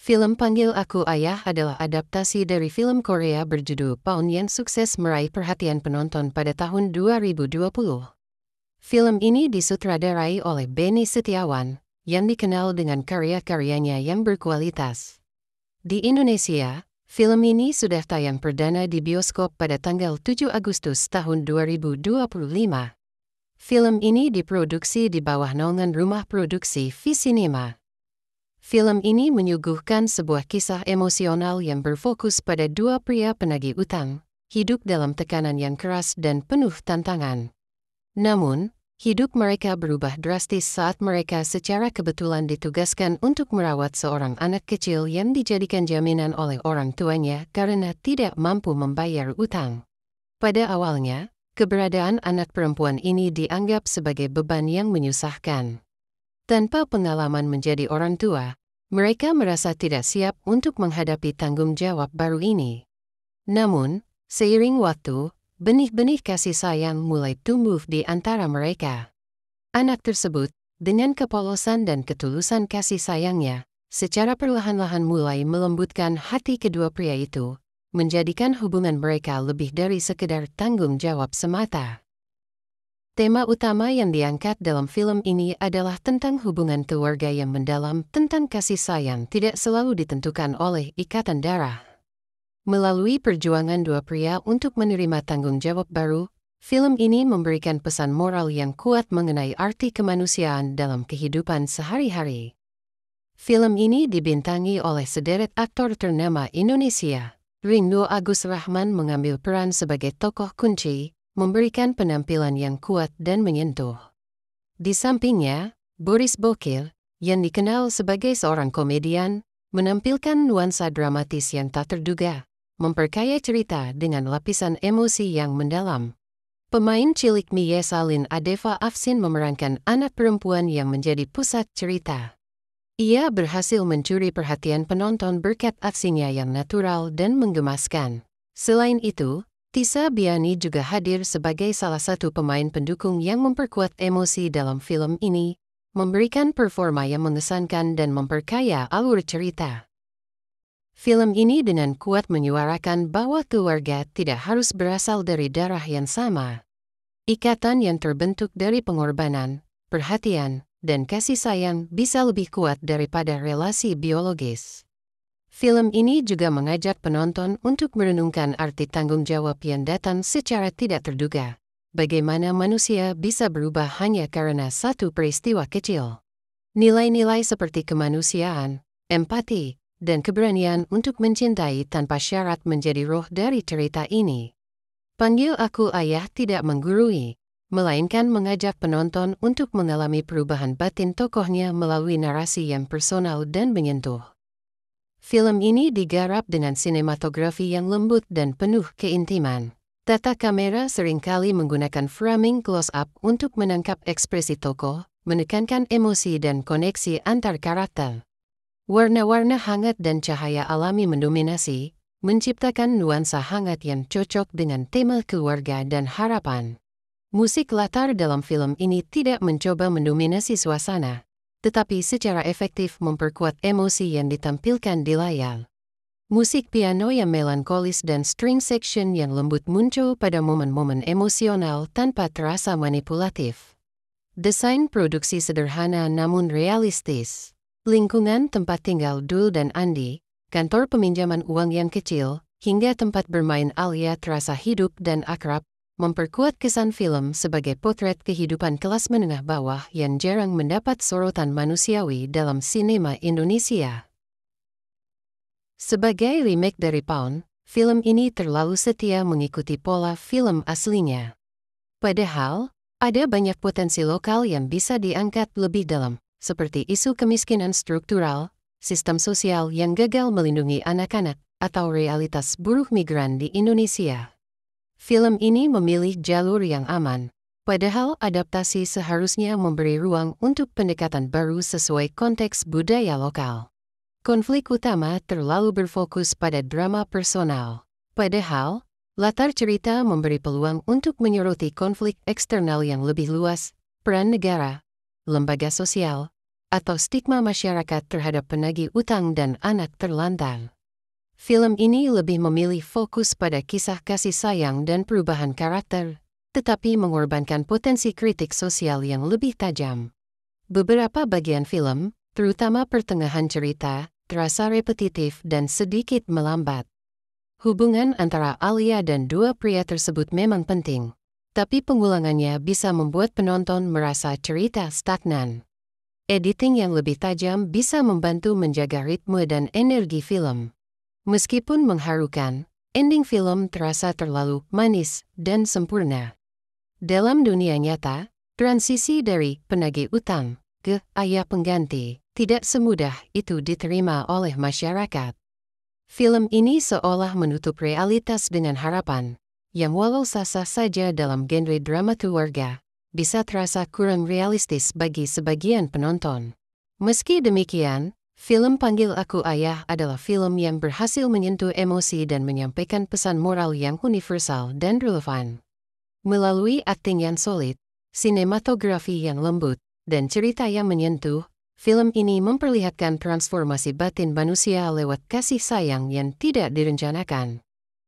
Film Panggil Aku Ayah adalah adaptasi dari film Korea berjudul Pawn yang sukses meraih perhatian penonton pada tahun 2020. Film ini disutradarai oleh Benny Setiawan, yang dikenal dengan karya-karyanya yang berkualitas. Di Indonesia, film ini sudah tayang perdana di bioskop pada tanggal 7 Agustus tahun 2025. Film ini diproduksi di bawah naungan Rumah Produksi V-Cinema. Film ini menyuguhkan sebuah kisah emosional yang berfokus pada dua pria penagih utang, hidup dalam tekanan yang keras dan penuh tantangan. Namun, hidup mereka berubah drastis saat mereka secara kebetulan ditugaskan untuk merawat seorang anak kecil yang dijadikan jaminan oleh orang tuanya karena tidak mampu membayar utang. Pada awalnya, keberadaan anak perempuan ini dianggap sebagai beban yang menyusahkan. Tanpa pengalaman menjadi orang tua, mereka merasa tidak siap untuk menghadapi tanggung jawab baru ini. Namun, seiring waktu, benih-benih kasih sayang mulai tumbuh di antara mereka. Anak tersebut, dengan kepolosan dan ketulusan kasih sayangnya, secara perlahan-lahan mulai melembutkan hati kedua pria itu, menjadikan hubungan mereka lebih dari sekedar tanggung jawab semata. Tema utama yang diangkat dalam film ini adalah tentang hubungan keluarga yang mendalam, tentang kasih sayang tidak selalu ditentukan oleh ikatan darah. Melalui perjuangan dua pria untuk menerima tanggung jawab baru, film ini memberikan pesan moral yang kuat mengenai arti kemanusiaan dalam kehidupan sehari-hari. Film ini dibintangi oleh sederet aktor ternama Indonesia. Ringgo Agus Rahman mengambil peran sebagai tokoh kunci, memberikan penampilan yang kuat dan menyentuh. Di sampingnya, Boris Bokir, yang dikenal sebagai seorang komedian, menampilkan nuansa dramatis yang tak terduga, memperkaya cerita dengan lapisan emosi yang mendalam. Pemain cilik Mie Salin Adeva Afsin memerankan anak perempuan yang menjadi pusat cerita. Ia berhasil mencuri perhatian penonton berkat aksinya yang natural dan menggemaskan. Selain itu, Tisa Biani juga hadir sebagai salah satu pemain pendukung yang memperkuat emosi dalam film ini, memberikan performa yang mengesankan dan memperkaya alur cerita. Film ini dengan kuat menyuarakan bahwa keluarga tidak harus berasal dari darah yang sama. Ikatan yang terbentuk dari pengorbanan, perhatian, dan kasih sayang bisa lebih kuat daripada relasi biologis. Film ini juga mengajak penonton untuk merenungkan arti tanggung jawab yang datang secara tidak terduga. Bagaimana manusia bisa berubah hanya karena satu peristiwa kecil. Nilai-nilai seperti kemanusiaan, empati, dan keberanian untuk mencintai tanpa syarat menjadi roh dari cerita ini. Panggil Aku Ayah tidak menggurui, melainkan mengajak penonton untuk mengalami perubahan batin tokohnya melalui narasi yang personal dan menyentuh. Film ini digarap dengan sinematografi yang lembut dan penuh keintiman. Tata kamera seringkali menggunakan framing close-up untuk menangkap ekspresi tokoh, menekankan emosi dan koneksi antar karakter. Warna-warna hangat dan cahaya alami mendominasi, menciptakan nuansa hangat yang cocok dengan tema keluarga dan harapan. Musik latar dalam film ini tidak mencoba mendominasi suasana, tetapi secara efektif memperkuat emosi yang ditampilkan di layar. Musik piano yang melankolis dan string section yang lembut muncul pada momen-momen emosional tanpa terasa manipulatif. Desain produksi sederhana namun realistis. Lingkungan tempat tinggal Dul dan Andi, kantor peminjaman uang yang kecil, hingga tempat bermain Alia terasa hidup dan akrab, memperkuat kesan film sebagai potret kehidupan kelas menengah bawah yang jarang mendapat sorotan manusiawi dalam sinema Indonesia. Sebagai remake dari Pawn, film ini terlalu setia mengikuti pola film aslinya. Padahal, ada banyak potensi lokal yang bisa diangkat lebih dalam, seperti isu kemiskinan struktural, sistem sosial yang gagal melindungi anak-anak, atau realitas buruh migran di Indonesia. Film ini memilih jalur yang aman, padahal adaptasi seharusnya memberi ruang untuk pendekatan baru sesuai konteks budaya lokal. Konflik utama terlalu berfokus pada drama personal, padahal latar cerita memberi peluang untuk menyoroti konflik eksternal yang lebih luas, peran negara, lembaga sosial, atau stigma masyarakat terhadap penagih utang dan anak terlantar. Film ini lebih memilih fokus pada kisah kasih sayang dan perubahan karakter, tetapi mengorbankan potensi kritik sosial yang lebih tajam. Beberapa bagian film, terutama pertengahan cerita, terasa repetitif dan sedikit melambat. Hubungan antara Alia dan dua pria tersebut memang penting, tapi pengulangannya bisa membuat penonton merasa cerita stagnan. Editing yang lebih tajam bisa membantu menjaga ritme dan energi film. Meskipun mengharukan, ending film terasa terlalu manis dan sempurna. Dalam dunia nyata, transisi dari penagih utang ke ayah pengganti tidak semudah itu diterima oleh masyarakat. Film ini seolah menutup realitas dengan harapan, yang walau sah-sah saja dalam genre drama keluarga, bisa terasa kurang realistis bagi sebagian penonton. Meski demikian, film Panggil Aku Ayah adalah film yang berhasil menyentuh emosi dan menyampaikan pesan moral yang universal dan relevan. Melalui akting yang solid, sinematografi yang lembut, dan cerita yang menyentuh, film ini memperlihatkan transformasi batin manusia lewat kasih sayang yang tidak direncanakan.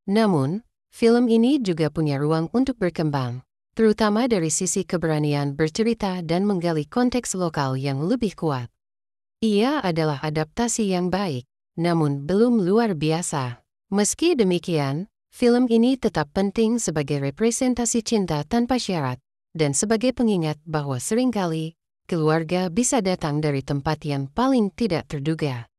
Namun, film ini juga punya ruang untuk berkembang, terutama dari sisi keberanian bercerita dan menggali konteks lokal yang lebih kuat. Ia adalah adaptasi yang baik, namun belum luar biasa. Meski demikian, film ini tetap penting sebagai representasi cinta tanpa syarat, dan sebagai pengingat bahwa seringkali, keluarga bisa datang dari tempat yang paling tidak terduga.